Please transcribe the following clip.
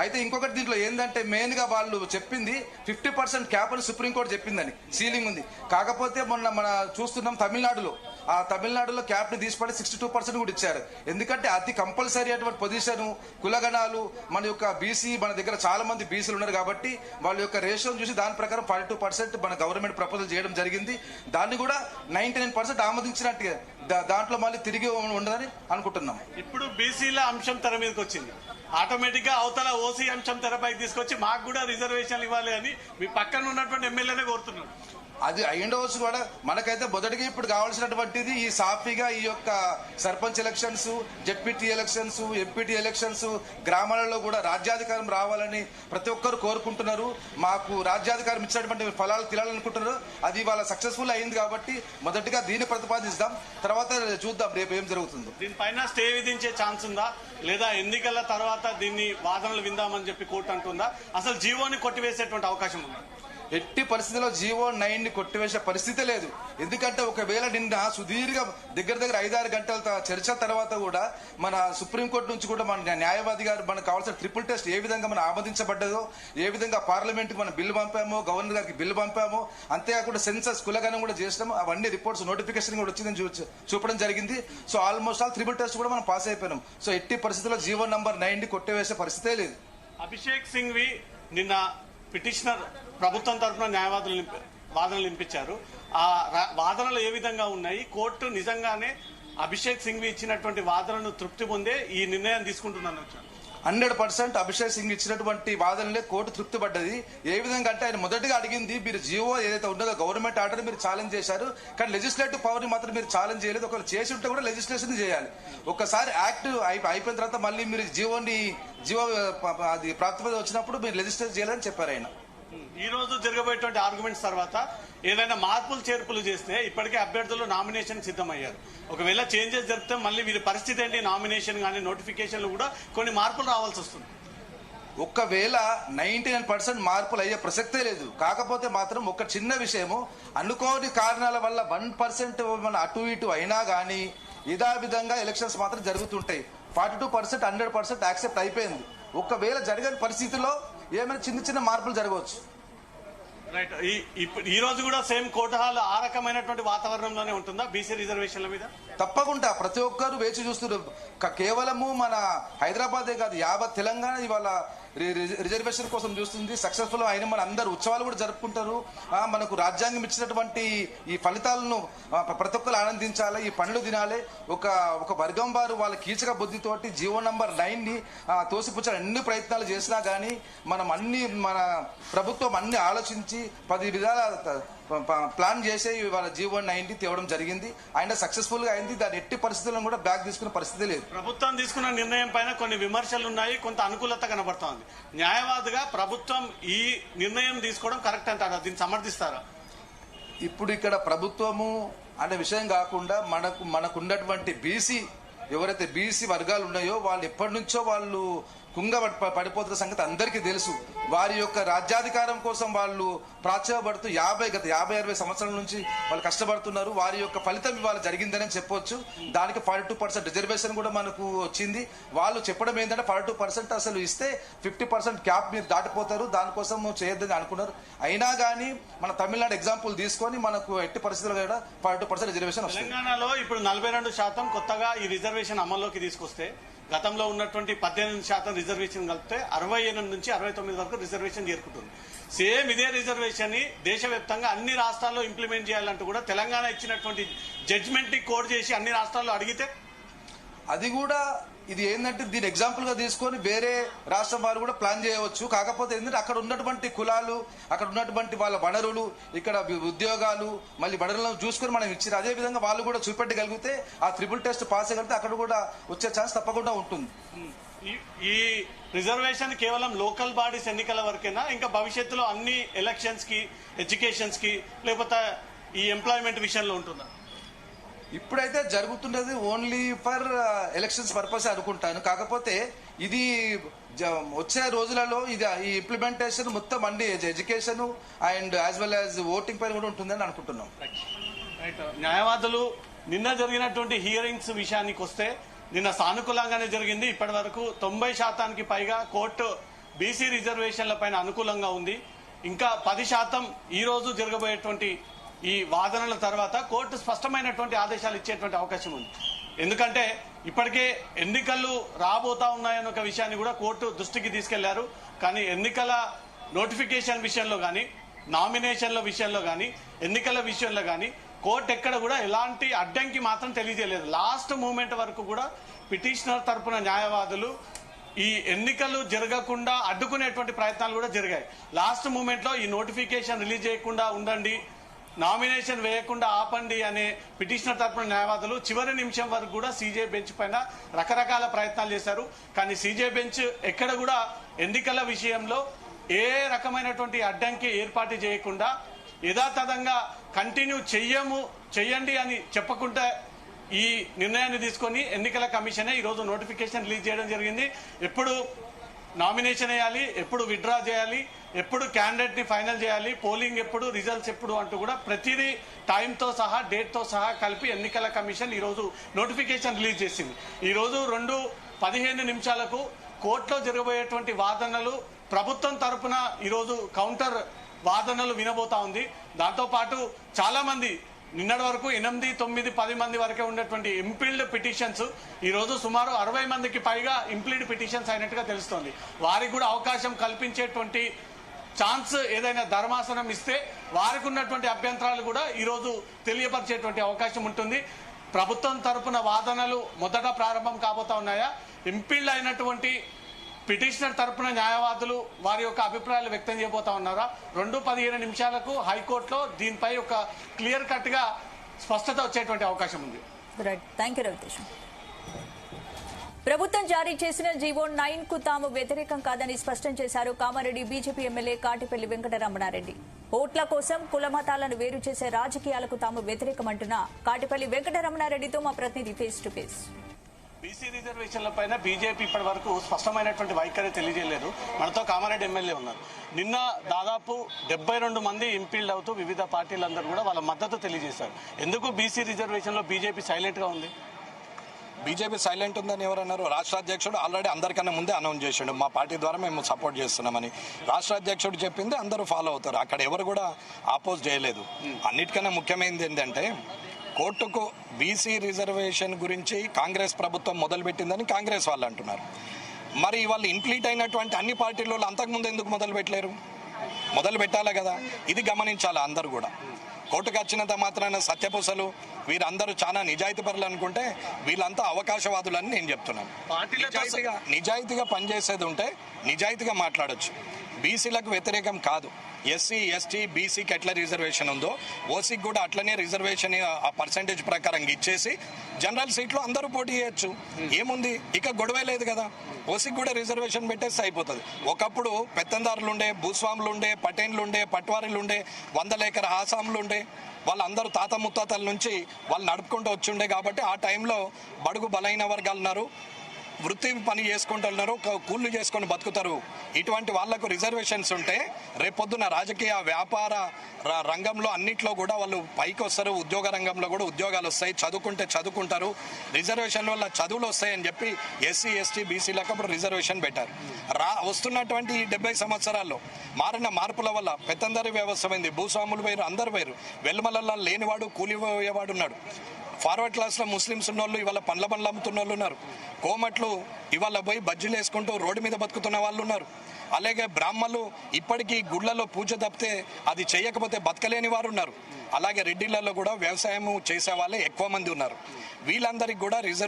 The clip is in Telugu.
అయితే ఇంకొకటి దీంట్లో ఏంటంటే మెయిన్ గా వాళ్ళు చెప్పింది 50% క్యాప్ అని సుప్రీంకోర్టు చెప్పిందని, సీలింగ్ ఉంది. కాకపోతే మన చూస్తున్నాం తమిళనాడులో, ఆ తమిళనాడులో క్యాప్ ని తీసిపడి 62% కూడా ఇచ్చారు. ఎందుకంటే అతి కంపల్సరీ అటువంటి పొజిషన్ కులగణాలు మన యొక్క బీసీ, మన దగ్గర చాలా మంది బీసీలు ఉన్నారు కాబట్టి వాళ్ళ యొక్క రేషియో చూసి దాని ప్రకారం 42% మన గవర్నమెంట్ ప్రపోజల్ చేయడం జరిగింది. దాన్ని కూడా 99% ఆమోదించినట్టుగా దాంట్లో మళ్ళీ తిరిగి ఉండదని అనుకుంటున్నాం. ఇప్పుడు బీసీల అంశం తెర మీదకి వచ్చింది, ఆటోమేటిక్ గా అవతల ఓసీ అంశం తెరపైకి తీసుకొచ్చి మాకు కూడా రిజర్వేషన్లు ఇవ్వాలి అని మీ పక్కన ఉన్నటువంటి ఎమ్మెల్యేనే కోరుతున్నారు. అది అయ్యుండవచ్చు కూడా. మనకైతే మొదటిగా ఇప్పుడు కావాల్సినటువంటిది ఈ సాఫీగా ఈ యొక్క sarpanch elections, ZPT elections, MPT elections, గ్రామాలలో కూడా రాజ్యాధికారం రావాలని ప్రతి ఒక్కరు కోరుకుంటున్నారు. మాకు రాజ్యాధికారం ఇచ్చినటువంటి ఫలాలు తినాలనుకుంటున్నారు. అది వాళ్ళ సక్సెస్ఫుల్ అయింది కాబట్టి మొదటిగా దీన్ని ప్రతిపాదిస్తాం, తర్వాత చూద్దాం రేపు ఏం జరుగుతుందో. దీనిపైన స్టే విధించే ఛాన్స్ ఉందా, లేదా ఎన్నికల తర్వాత దీన్ని వాదనలు విందామని చెప్పి కోర్టు అంటుందా, అసలు జీవోని కొట్టివేసేటువంటి అవకాశం ఉందా? ఎట్టి పరిస్థితిలో జీవో 9 ని కొట్టివేసే పరిస్థితి లేదు. ఎందుకంటే ఒకవేళ నిన్న సుదీర్ఘ దగ్గర 5-6 గంటల చర్చ తర్వాత కూడా మన సుప్రీంకోర్టు నుంచి కూడా మన న్యాయవాది గారు మనకు కావాల్సిన ట్రిపుల్ టెస్ట్ ఏ విధంగా మనం ఆమోదించబడ్డదో, ఏ విధంగా పార్లమెంట్ కి మనం బిల్లు పంపామో, గవర్నర్ గారికి బిల్లు పంపామో, అంతేకాకుండా సెన్సస్ కులగణం కూడా చేసినాము, అవన్నీ రిపోర్ట్స్ నోటిఫికేషన్ కూడా వచ్చిందని చూపడం జరిగింది. So almost all triple test కూడా మనం పాస్ అయిపోయినాం. సో ఎట్టి పరిస్థితుల్లో జీవో నంబర్ 9 ని కొట్టివేసే పరిస్థితే లేదు. అభిషేక్ సింఘ్వి నిన్న పిటిషనర్ ప్రభుత్వం తరఫున న్యాయవాదులు వాదనలు వినిపించారు. ఆ వాదనలు ఏ విధంగా ఉన్నాయి, కోర్టు నిజంగానే అభిషేక్ సింఘ్వి ఇచ్చినటువంటి వాదనను తృప్తి పొందే ఈ నిర్ణయం తీసుకుంటుందని వచ్చారు. 100% అభిషేక్ సింగ్ ఇచ్చినటువంటి వాదనలే కోర్టు తృప్తి పడ్డది. ఏ విధంగా అంటే ఆయన మొదటిగా అడిగింది, మీరు జీవో ఏదైతే ఉన్నదో గవర్నమెంట్ ఆర్డర్ మీరు ఛాలెంజ్ చేశారు, కానీ లెజిస్లేటివ్ పవర్ ని మాత్రం మీరు ఛాలెంజ్ చేయలేదు. ఒకవేళ చేసి ఉంటే కూడా లెజిస్లేషన్ చేయాలి. ఒక్కసారి యాక్ట్ అయిపోయిన తర్వాత మళ్ళీ మీరు జీవో అది ప్రాతిపదిక వచ్చినప్పుడు మీరు లెజిస్లేట్ చేయాలని చెప్పారు ఆయన. ఈ రోజు జరగబోయేటువంటి ఆర్గ్యుమెంట్స్ తర్వాత ఏదైనా మార్పులు చేర్పులు చేస్తే ఇప్పటికే అభ్యర్థులు నామినేషన్ సిద్ధమయ్యారు. ఒకవేళ చేంజెస్ జరిపితే మళ్ళీ వీరి పరిస్థితి ఏంటి, నామినేషన్ కానీ నోటిఫికేషన్లు కూడా కొన్ని మార్పులు రావాల్సి వస్తుంది. ఒక్కవేళ 99% మార్పులు అయ్యే ప్రసక్తే లేదు. కాకపోతే మాత్రం ఒక చిన్న విషయము, అనుకోని కారణాల వల్ల 1% మన అటు ఇటు అయినా గానీ ఇదా విధంగా ఎలక్షన్స్ మాత్రం జరుగుతుంటాయి. 42% 100% యాక్సెప్ట్ అయిపోయింది. ఒకవేళ జరగని పరిస్థితిలో ఏమైనా చిన్న మార్పులు జరగవచ్చు. రైట్. ఈ రోజు కూడా సేమ్ కోర్టు హాల్ ఆ రకమైనటువంటి వాతావరణంలోనే ఉంటుందా బీసీ రిజర్వేషన్ల మీద? తప్పకుండా ప్రతి ఒక్కరు వేచి చూస్తున్నారు. కేవలము మన హైదరాబాదే కాదు, యావత్ తెలంగాణ ఇవాళ రిజర్వేషన్ కోసం చూస్తుంది. సక్సెస్ఫుల్ అయిన మన అందరు ఉత్సవాలు కూడా జరుపుకుంటారు. మనకు రాజ్యాంగం ఇచ్చినటువంటి ఈ ఫలితాలను ప్రతి ఒక్కరు ఆనందించాలి, ఈ పండ్లు తినాలి. ఒక వర్గం వారు వాళ్ళ కీచక బుద్ధితోటి జీవో నంబర్ 9 ని తోసిపుచ్చాలని ఎన్ని ప్రయత్నాలు చేసినా గానీ మన ప్రభుత్వం అన్ని ఆలోచించి 10 విధాల ప్లాన్ చేసే ఇవాళ జీవో 9 తేవడం జరిగింది. ఆయన సక్సెస్ఫుల్ గా అయింది. దాని ఎట్టి పరిస్థితుల్లో కూడా బ్యాక్ తీసుకునే పరిస్థితి లేదు. ప్రభుత్వం తీసుకున్న నిర్ణయం పైన కొన్ని విమర్శలు ఉన్నాయి, కొంత అనుకూలత కనబడుతోంది. న్యాయవాదిగా ప్రభుత్వం ఈ నిర్ణయం తీసుకోవడం కరెక్ట్ అంటారా, దీన్ని సమర్థిస్తారా? ఇప్పుడు ఇక్కడ ప్రభుత్వము అనే విషయం కాకుండా మనకున్నటువంటి బీసీ ఎవరైతే బీసీ వర్గాలు ఉన్నాయో వాళ్ళు ఎప్పటి నుంచో వాళ్ళు కుంగ పడిపోతున్న సంగతి అందరికీ తెలుసు. వారి యొక్క రాజ్యాధికారం కోసం వాళ్ళు ప్రాచుర్యపడుతూ 50-60 సంవత్సరాల నుంచి వాళ్ళు కష్టపడుతున్నారు. వారి యొక్క ఫలితం ఇవాళ జరిగిందని చెప్పొచ్చు. దానికి 42% రిజర్వేషన్ కూడా మనకు వచ్చింది. వాళ్ళు చెప్పడం ఏంటంటే 42% అసలు ఇస్తే 50% క్యాప్ మీరు దాటిపోతారు, దానికోసం చేయొద్దని అనుకున్నారు. అయినా కానీ మన తమిళనాడు ఎగ్జాంపుల్ తీసుకొని మనకు ఎట్టి పరిస్థితుల్లో కూడా 42% రిజర్వేషన్ వస్తుంది. తెలంగాణలో ఇప్పుడు 42% కొత్తగా ఈ రిజర్వేషన్ అమల్లోకి తీసుకొస్తే గతంలో ఉన్నటువంటి 18% రిజర్వేషన్ కలిపితే 68 నుంచి 69 వరకు రిజర్వేషన్ చేరుకుంటుంది. సేమ్ ఇదే రిజర్వేషన్ ని దేశవ్యాప్తంగా అన్ని రాష్ట్రాల్లో ఇంప్లిమెంట్ చేయాలంటూ కూడా తెలంగాణ ఇచ్చినటువంటి జడ్జిమెంట్ ని కోడ్ చేసి అన్ని రాష్ట్రాల్లో అడిగితే అది కూడా ఇది ఏంటంటే దీని ఎగ్జాంపుల్ గా తీసుకొని వేరే రాష్ట్రం వారు కూడా ప్లాన్ చేయవచ్చు. కాకపోతే ఏంటంటే అక్కడ ఉన్నటువంటి కులాలు, అక్కడ ఉన్నటువంటి వాళ్ళ వనరులు, ఇక్కడ ఉద్యోగాలు, మళ్ళీ వనరులను చూసుకొని మనం ఇచ్చారు. అదే విధంగా వాళ్ళు కూడా చూపెట్టగలిగితే ఆ ట్రిపుల్ టెస్ట్ పాస్ అయ్యగలిగితే అక్కడ కూడా వచ్చే ఛాన్స్ తప్పకుండా ఉంటుంది. ఈ రిజర్వేషన్ కేవలం లోకల్ బాడీస్ ఎన్నికల వరకేనా, ఇంకా భవిష్యత్తులో అన్ని ఎలక్షన్స్ కి, ఎడ్యుకేషన్స్ కి, లేకపోతే ఈ ఎంప్లాయ్మెంట్ విషయంలో ఉంటుందా? ఇప్పుడైతే జరుగుతున్నది ఓన్లీ ఫర్ ఎలక్షన్స్ పర్పస్ అనుకుంటాను. కాకపోతే ఇది వచ్చే రోజులలో ఇది ఈ ఇంప్లిమెంటేషన్ మొత్తం అన్ని education and as well as voting పైన కూడా ఉంటుందని అనుకుంటున్నాం. న్యాయవాదులు నిన్న జరిగినటువంటి హియరింగ్స్ విషయానికి వస్తే నిన్న సానుకూలంగానే జరిగింది. ఇప్పటి వరకు 90% పైగా కోర్టు బీసీ రిజర్వేషన్ల పైన అనుకూలంగా ఉంది. ఇంకా 10% ఈ రోజు జరగబోయేటువంటి ఈ వాదనల తర్వాత కోర్టు స్పష్టమైనటువంటి ఆదేశాలు ఇచ్చేటువంటి అవకాశం ఉంది. ఎందుకంటే ఇప్పటికే ఎన్నికలు రాబోతా ఉన్నాయన్న ఒక విషయాన్ని కూడా కోర్టు దృష్టికి తీసుకెళ్లారు. కానీ ఎన్నికల నోటిఫికేషన్ విషయంలో కానీ, నామినేషన్ల విషయంలో కానీ, ఎన్నికల విషయంలో కానీ కోర్టు ఎక్కడ కూడా ఎలాంటి అడ్డంకి మాత్రం తెలియజేయలేదు. లాస్ట్ మూమెంట్ వరకు కూడా పిటిషనర్ తరపున న్యాయవాదులు ఈ ఎన్నికలు జరగకుండా అడ్డుకునేటువంటి ప్రయత్నాలు కూడా జరిగాయి. లాస్ట్ మూమెంట్ లో ఈ నోటిఫికేషన్ రిలీజ్ చేయకుండా ఉండండి, నామినేషన్ వేయకుండా ఆపండి అనే పిటిషనర్ తరపున న్యాయవాదులు చివరి నిమిషం వరకు కూడా సీజే బెంచ్ పైన రకరకాల ప్రయత్నాలు చేశారు. కానీ సీజే బెంచ్ ఎక్కడ కూడా ఎన్నికల విషయంలో ఏ రకమైనటువంటి అడ్డంకి ఏర్పాటు చేయకుండా యథాతథంగా కంటిన్యూ చెయ్యండి అని చెప్పకుండా ఈ నిర్ణయాన్ని తీసుకొని ఎన్నికల కమిషనే ఈరోజు నోటిఫికేషన్ రిలీజ్ చేయడం జరిగింది. ఎప్పుడు నామినేషన్ వేయాలి, ఎప్పుడు విత్డ్రా చేయాలి, ఎప్పుడు క్యాండిడేట్ ని ఫైనల్ చేయాలి, పోలింగ్ ఎప్పుడు, రిజల్ట్స్ ఎప్పుడు అంటూ కూడా ప్రతిదీ టైంతో సహా డేట్ తో సహా కలిపి ఎన్నికల కమిషన్ ఈ రోజు నోటిఫికేషన్ రిలీజ్ చేసింది. ఈ రోజు 2:15 కోర్టులో జరగబోయేటువంటి వాదనలు ప్రభుత్వం తరపున ఈరోజు కౌంటర్ వాదనలు వినబోతా ఉంది. దాంతో పాటు చాలా మంది నిన్నటి వరకు 8, 9, 10 మంది వరకే ఉన్నటువంటి ఇంప్లీడ్ పిటిషన్స్ ఈ రోజు సుమారు 60 మందికి పైగా ఇంప్లీడ్ పిటిషన్స్ అయినట్టుగా తెలుస్తోంది. వారికి కూడా అవకాశం కల్పించేటువంటి ఛాన్స్ ఏదైనా ధర్మాసనం ఇస్తే వారికి ఉన్నటువంటి అభ్యంతరాలు కూడా ఈ రోజు తెలియపరిచేటువంటి అవకాశం ఉంటుంది. ప్రభుత్వం తరపున వాదనలు మొదట ప్రారంభం కాబోతా ఉన్నాయా, ఇంప్లీడ్ అయినటువంటి పిటిషనర్ తరపున న్యాయవాదులు వారి యొక్క అభిప్రాయాలు వ్యక్తం చేయబోతా ఉన్నారా? 2:15 హైకోర్టులో దీనిపై ఒక క్లియర్ కట్ గా స్పష్టత వచ్చేటువంటి అవకాశం ఉంది. ప్రభుత్వం జారీ చేసిన జీవో 9 కు తాము వ్యతిరేకం కాదని స్పష్టం చేశారు కామారెడ్డి బీజేపీ ఎమ్మెల్యే కాటిపల్లి వెంకటరమణారెడ్డి. ఓట్ల కోసం కుల మతాలను వేరు చేసే రాజకీయాలకు తాము వ్యతిరేకమంటున్న కాటిపల్లి వెంకటరమణారెడ్డితో మా ప్రతినిధి ఫేస్ టు ఫేస్. బీసీ రిజర్వేషన్ల పైన బీజేపీ ఇప్పటి వరకు స్పష్టమైనటువంటి వైఖరి తెలియజేయలేదు. మనతో కామారెడ్డి ఎమ్మెల్యే ఉన్నారు. నిన్న దాదాపు 72 మంది ఇంపీల్డ్ అవుతూ వివిధ పార్టీలందరూ కూడా వాళ్ళ మద్దతు తెలియజేశారు. ఎందుకు బీసీ రిజర్వేషన్ లో బీజేపీ సైలెంట్ గా ఉంది? బీజేపీ సైలెంట్ ఉందని ఎవరన్నారు? రాష్ట్ర అధ్యక్షుడు ఆల్రెడీ అందరికన్నా ముందే అనౌన్స్ చేసిండు, మా పార్టీ ద్వారా మేము సపోర్ట్ చేస్తున్నామని. రాష్ట్ర అధ్యక్షుడు చెప్పింది అందరూ ఫాలో అవుతారు. అక్కడ ఎవరు కూడా ఆపోజ్ చేయలేదు. అన్నిటికన్నా ముఖ్యమైనది ఏంటంటే కోర్టుకు బీసీ రిజర్వేషన్ గురించి కాంగ్రెస్ ప్రభుత్వం మొదలుపెట్టిందని కాంగ్రెస్ వాళ్ళు అంటున్నారు. మరి వాళ్ళు ఇంప్లీట్ అయినటువంటి అన్ని పార్టీలు అంతకుముందు ఎందుకు మొదలు పెట్టలేరు? మొదలు పెట్టాలి కదా. ఇది గమనించాలి అందరూ కూడా. కోర్టుకు వచ్చినంత మాత్రాన సత్యపూసలు వీరందరూ చాలా నిజాయితీ పరులు అనుకుంటే వీళ్ళంతా అవకాశవాదులని నేను చెప్తున్నాను. నిజాయితీగా పనిచేసేది ఉంటే నిజాయితీగా మాట్లాడొచ్చు. బీసీలకు వ్యతిరేకం కాదు. ఎస్సీ, ఎస్టీ, బీసీకి ఎట్లా రిజర్వేషన్ ఉందో ఓసీకి కూడా అట్లనే రిజర్వేషన్ ఆ పర్సంటేజ్ ప్రకారం ఇచ్చేసి జనరల్ సీట్లో అందరూ పోటీ చేయొచ్చు. ఏముంది, ఇక గొడవే లేదు కదా. ఓసీకి కూడా రిజర్వేషన్ పెట్టేస్తే అయిపోతుంది. ఒకప్పుడు పెత్తందారులు ఉండే, భూస్వాములు ఉండే, పటేన్లు ఉండే, పట్వారీలు ఉండే, 100 ఎకర ఆసాములు ఉండే, వాళ్ళందరూ తాత ముత్తాతల నుంచి వాళ్ళు నడుపుకుంటూ వచ్చిండే. కాబట్టి ఆ టైంలో బడుగు బలైన వర్గాలు ఉన్నారు, వృత్తి పని చేసుకుంటున్నారు, కూళ్ళు చేసుకొని బతుకుతారు. ఇటువంటి వాళ్లకు రిజర్వేషన్స్ ఉంటే రేపొద్దున రాజకీయ వ్యాపార రంగంలో అన్నిట్లో కూడా వాళ్ళు పైకి వస్తారు. ఉద్యోగ రంగంలో కూడా ఉద్యోగాలు వస్తాయి, చదువుకుంటే చదువుకుంటారు. రిజర్వేషన్ వల్ల చదువులు వస్తాయని చెప్పి ఎస్సీ, ఎస్టీ, బీసీలకు అప్పుడు రిజర్వేషన్ పెట్టారు. వస్తున్నటువంటి 70 సంవత్సరాల్లో మారిన మార్పుల వల్ల పెత్తందరి వ్యవస్థ అయింది. భూస్వాములు వేరు, అందరు వేరు. వెల్మలల్లో లేనివాడు కూలిపోయేవాడు ఉన్నాడు. ఫార్వర్డ్ క్లాస్లో ముస్లిమ్స్ ఉన్నోళ్ళు ఇవాళ పండ్ల అమ్ముతున్న వాళ్ళు ఉన్నారు. కోమట్లు ఇవాళ పోయి బజ్జీలు వేసుకుంటూ రోడ్డు మీద బతుకుతున్న వాళ్ళు ఉన్నారు. అలాగే బ్రాహ్మణులు ఇప్పటికీ గుళ్ళలో పూజ తప్పితే అది చేయకపోతే బతకలేని వారు ఉన్నారు. అలాగే రెడ్డిలలో కూడా వ్యవసాయం చేసే వాళ్ళే ఎక్కువ మంది ఉన్నారు. వీళ్ళందరికీ కూడా